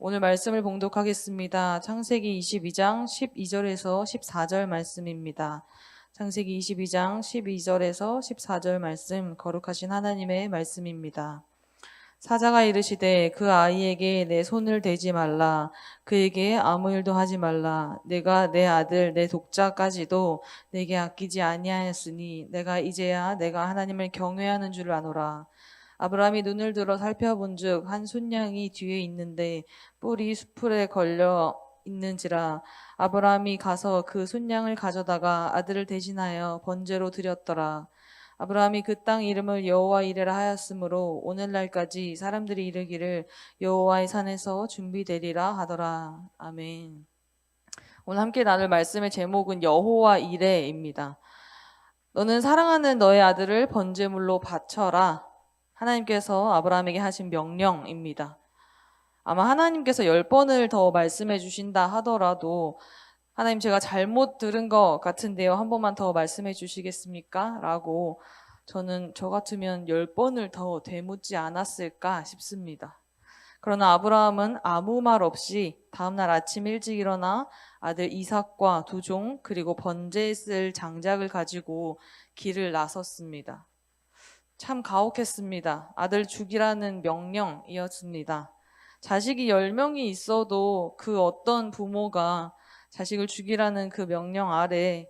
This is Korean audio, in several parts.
오늘 말씀을 봉독하겠습니다. 창세기 22장 12절에서 14절 말씀입니다. 창세기 22장 12절에서 14절 말씀, 거룩하신 하나님의 말씀입니다. 사자가 이르시되 그 아이에게 내 손을 대지 말라. 그에게 아무 일도 하지 말라. 내가 내 아들 내 독자까지도 내게 아끼지 아니하였으니 내가 이제야 내가 하나님을 경외하는 줄 아노라. 아브라함이 눈을 들어 살펴본즉 한 순양이 뒤에 있는데 뿔이 수풀에 걸려 있는지라. 아브라함이 가서 그 순양을 가져다가 아들을 대신하여 번제로 드렸더라. 아브라함이 그 땅 이름을 여호와 이레라 하였으므로 오늘날까지 사람들이 이르기를 여호와의 산에서 준비되리라 하더라. 아멘. 오늘 함께 나눌 말씀의 제목은 여호와 이레입니다. 너는 사랑하는 너의 아들을 번제물로 바쳐라. 하나님께서 아브라함에게 하신 명령입니다. 아마 하나님께서 10번을 더 말씀해 주신다 하더라도 하나님 제가 잘못 들은 것 같은데요. 한 번만 더 말씀해 주시겠습니까? 라고 저 같으면 10번을 더 되묻지 않았을까 싶습니다. 그러나 아브라함은 아무 말 없이 다음날 아침 일찍 일어나 아들 이삭과 두 종 그리고 번제에 쓸 장작을 가지고 길을 나섰습니다. 참 가혹했습니다. 아들 죽이라는 명령이었습니다. 자식이 10명이 있어도 그 어떤 부모가 자식을 죽이라는 그 명령 아래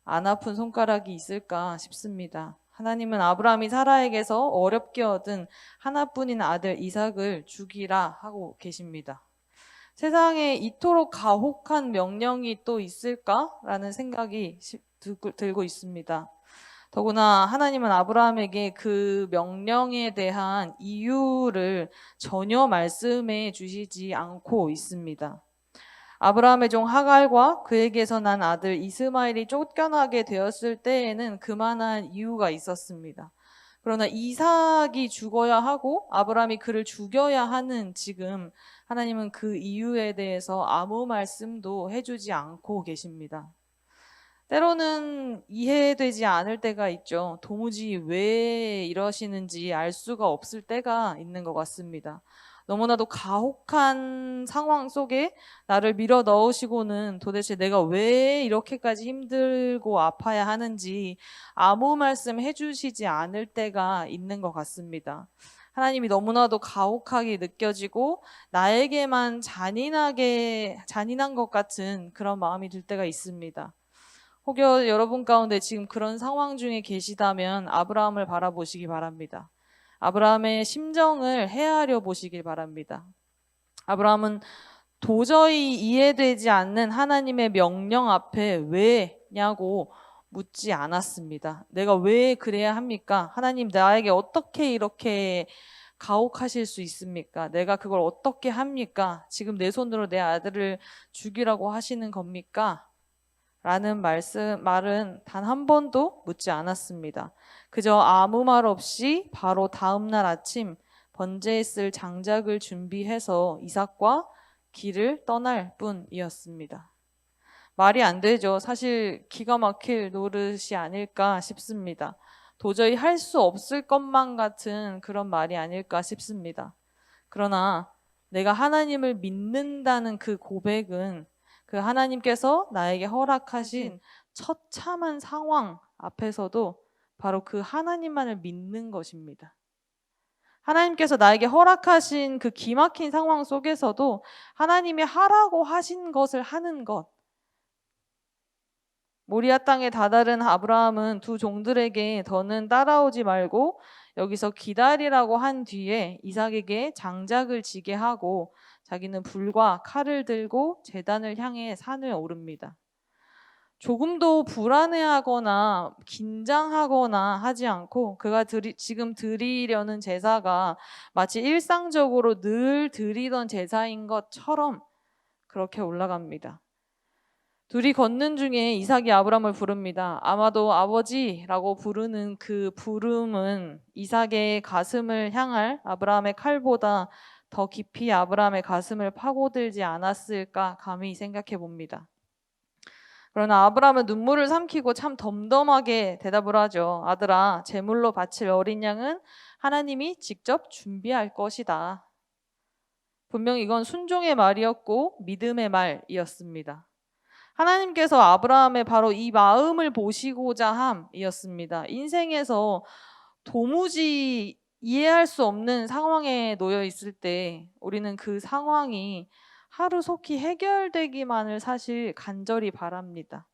안 아픈 손가락이 있을까 싶습니다. 하나님은 아브라함이 사라에게서 어렵게 얻은 하나뿐인 아들 이삭을 죽이라 하고 계십니다. 세상에 이토록 가혹한 명령이 또 있을까라는 생각이 들고 있습니다. 더구나 하나님은 아브라함에게 그 명령에 대한 이유를 전혀 말씀해 주시지 않고 있습니다. 아브라함의 종 하갈과 그에게서 난 아들 이스마엘이 쫓겨나게 되었을 때에는 그만한 이유가 있었습니다. 그러나 이삭이 죽어야 하고 아브라함이 그를 죽여야 하는 지금 하나님은 그 이유에 대해서 아무 말씀도 해주지 않고 계십니다. 때로는 이해되지 않을 때가 있죠. 도무지 왜 이러시는지 알 수가 없을 때가 있는 것 같습니다. 너무나도 가혹한 상황 속에 나를 밀어 넣으시고는 도대체 내가 왜 이렇게까지 힘들고 아파야 하는지 아무 말씀 해주시지 않을 때가 있는 것 같습니다. 하나님이 너무나도 가혹하게 느껴지고 나에게만 잔인한 것 같은 그런 마음이 들 때가 있습니다. 혹여 여러분 가운데 지금 그런 상황 중에 계시다면 아브라함을 바라보시기 바랍니다. 아브라함의 심정을 헤아려 보시길 바랍니다. 아브라함은 도저히 이해되지 않는 하나님의 명령 앞에 왜냐고 묻지 않았습니다. 내가 왜 그래야 합니까? 하나님 나에게 어떻게 이렇게 가혹하실 수 있습니까? 내가 그걸 어떻게 합니까? 지금 내 손으로 내 아들을 죽이라고 하시는 겁니까? 라는 말은 단 한 번도 묻지 않았습니다. 그저 아무 말 없이 바로 다음날 아침 번제에 쓸 장작을 준비해서 이삭과 길을 떠날 뿐이었습니다. 말이 안 되죠. 사실 기가 막힐 노릇이 아닐까 싶습니다. 도저히 할 수 없을 것만 같은 그런 말이 아닐까 싶습니다. 그러나 내가 하나님을 믿는다는 그 고백은 그 하나님께서 나에게 허락하신 처참한 상황 앞에서도 바로 그 하나님만을 믿는 것입니다. 하나님께서 나에게 허락하신 그 기막힌 상황 속에서도 하나님이 하라고 하신 것을 하는 것. 모리아 땅에 다다른 아브라함은 두 종들에게 더는 따라오지 말고 여기서 기다리라고 한 뒤에 이삭에게 장작을 지게 하고 자기는 불과 칼을 들고 제단을 향해 산을 오릅니다. 조금도 불안해하거나 긴장하거나 하지 않고 그가 지금 드리려는 제사가 마치 일상적으로 늘 드리던 제사인 것처럼 그렇게 올라갑니다. 둘이 걷는 중에 이삭이 아브라함을 부릅니다. 아마도 아버지라고 부르는 그 부름은 이삭의 가슴을 향할 아브라함의 칼보다 더 깊이 아브라함의 가슴을 파고들지 않았을까 감히 생각해 봅니다. 그러나 아브라함은 눈물을 삼키고 참 덤덤하게 대답을 하죠. 아들아, 제물로 바칠 어린 양은 하나님이 직접 준비할 것이다. 분명 이건 순종의 말이었고 믿음의 말이었습니다. 하나님께서 아브라함의 바로 이 마음을 보시고자 함이었습니다. 인생에서 도무지 이해할 수 없는 상황에 놓여 있을 때 우리는 그 상황이 하루속히 해결되기만을 사실 간절히 바랍니다.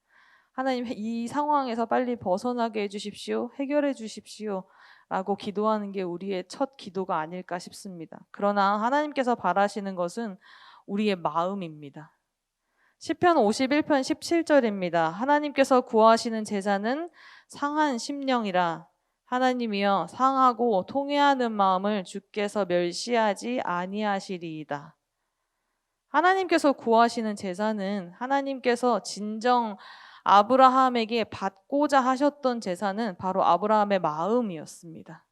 하나님, 이 상황에서 빨리 벗어나게 해주십시오. 해결해 주십시오. 라고 기도하는 게 우리의 첫 기도가 아닐까 싶습니다. 그러나 하나님께서 바라시는 것은 우리의 마음입니다. 시편 51편 17절입니다. 하나님께서 구하시는 제사는 상한 심령이라. 하나님이여 상하고 통회하는 마음을 주께서 멸시하지 아니하시리이다. 하나님께서 구하시는 제사는, 하나님께서 진정 아브라함에게 받고자 하셨던 제사는 바로 아브라함의 마음이었습니다.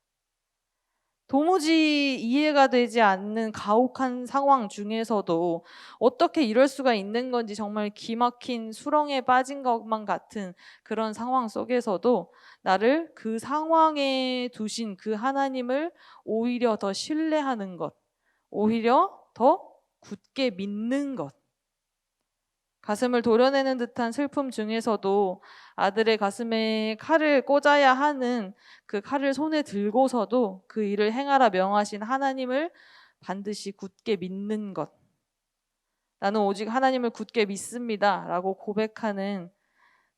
도무지 이해가 되지 않는 가혹한 상황 중에서도 어떻게 이럴 수가 있는 건지 정말 기막힌 수렁에 빠진 것만 같은 그런 상황 속에서도 나를 그 상황에 두신 그 하나님을 오히려 더 신뢰하는 것, 오히려 더 굳게 믿는 것, 가슴을 도려내는 듯한 슬픔 중에서도 아들의 가슴에 칼을 꽂아야 하는 그 칼을 손에 들고서도 그 일을 행하라 명하신 하나님을 반드시 굳게 믿는 것. 나는 오직 하나님을 굳게 믿습니다. 라고 고백하는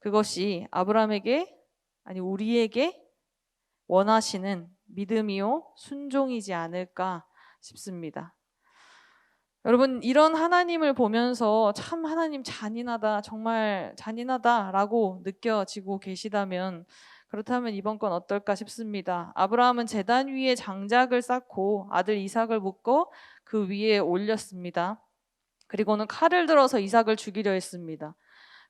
그것이 아브라함에게, 아니 우리에게 원하시는 믿음이요 순종이지 않을까 싶습니다. 여러분, 이런 하나님을 보면서 참 하나님 잔인하다, 정말 잔인하다라고 느껴지고 계시다면, 그렇다면 이번 건 어떨까 싶습니다. 아브라함은 제단 위에 장작을 쌓고 아들 이삭을 묶어 그 위에 올렸습니다. 그리고는 칼을 들어서 이삭을 죽이려 했습니다.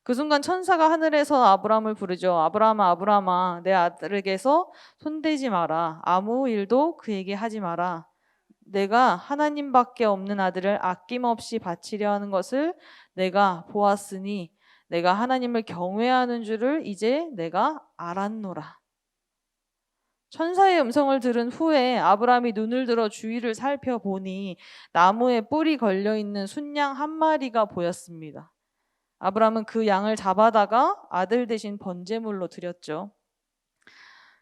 그 순간 천사가 하늘에서 아브라함을 부르죠. 아브라함아, 아브라함아, 내 아들에게서 손대지 마라. 아무 일도 그에게 하지 마라. 내가 하나님밖에 없는 아들을 아낌없이 바치려 하는 것을 내가 보았으니 내가 하나님을 경외하는 줄을 이제 내가 알았노라. 천사의 음성을 들은 후에 아브라함이 눈을 들어 주위를 살펴보니 나무에 뿔이 걸려있는 순양 한 마리가 보였습니다. 아브라함은 그 양을 잡아다가 아들 대신 번제물로 드렸죠.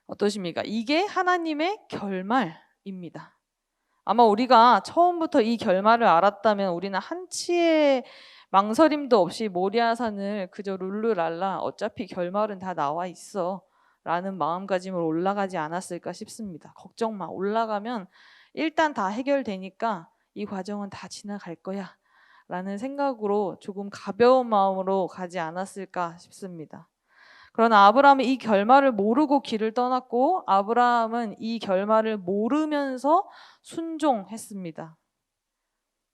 어떠십니까? 이게 하나님의 결말입니다. 아마 우리가 처음부터 이 결말을 알았다면 우리는 한치의 망설임도 없이 모리아산을 그저 룰루랄라 어차피 결말은 다 나와 있어 라는 마음가짐으로 올라가지 않았을까 싶습니다. 걱정 마, 올라가면 일단 다 해결되니까 이 과정은 다 지나갈 거야 라는 생각으로 조금 가벼운 마음으로 가지 않았을까 싶습니다. 그러나 아브라함은 이 결말을 모르고 길을 떠났고 아브라함은 이 결말을 모르면서 순종했습니다.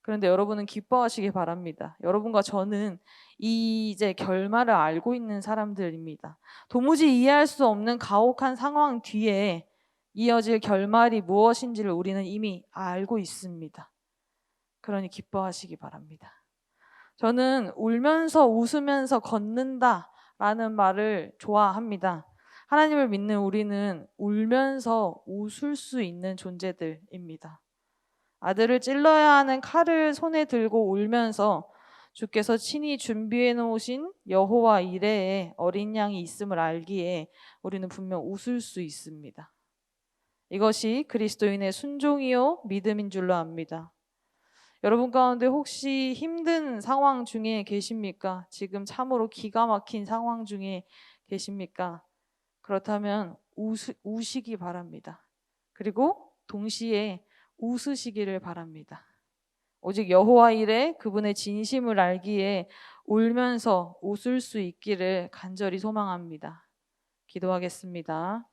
그런데 여러분은 기뻐하시기 바랍니다. 여러분과 저는 이제 결말을 알고 있는 사람들입니다. 도무지 이해할 수 없는 가혹한 상황 뒤에 이어질 결말이 무엇인지를 우리는 이미 알고 있습니다. 그러니 기뻐하시기 바랍니다. 저는 울면서 웃으면서 걷는다 라는 말을 좋아합니다. 하나님을 믿는 우리는 울면서 웃을 수 있는 존재들입니다. 아들을 찔러야 하는 칼을 손에 들고 울면서 주께서 친히 준비해 놓으신 여호와 이레에 어린 양이 있음을 알기에 우리는 분명 웃을 수 있습니다. 이것이 그리스도인의 순종이요 믿음인 줄로 압니다. 여러분 가운데 혹시 힘든 상황 중에 계십니까? 지금 참으로 기가 막힌 상황 중에 계십니까? 그렇다면 우시기 바랍니다. 그리고 동시에 웃으시기를 바랍니다. 오직 여호와 이레 그분의 진심을 알기에 울면서 웃을 수 있기를 간절히 소망합니다. 기도하겠습니다.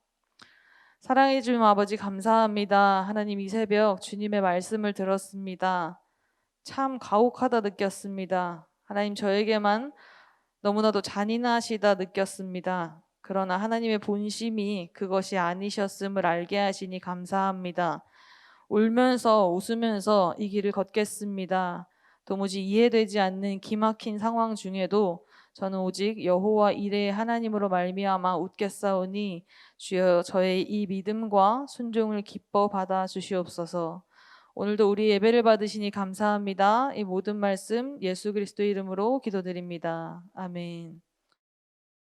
사랑해 주님 아버지 감사합니다. 하나님 이 새벽 주님의 말씀을 들었습니다. 참 가혹하다 느꼈습니다. 하나님 저에게만 너무나도 잔인하시다 느꼈습니다. 그러나 하나님의 본심이 그것이 아니셨음을 알게 하시니 감사합니다. 울면서 웃으면서 이 길을 걷겠습니다. 도무지 이해되지 않는 기막힌 상황 중에도 저는 오직 여호와 이레의 하나님으로 말미암아 웃겠사오니 주여 저의 이 믿음과 순종을 기뻐 받아 주시옵소서. 오늘도 우리 예배를 받으시니 감사합니다. 이 모든 말씀 예수 그리스도 이름으로 기도드립니다. 아멘.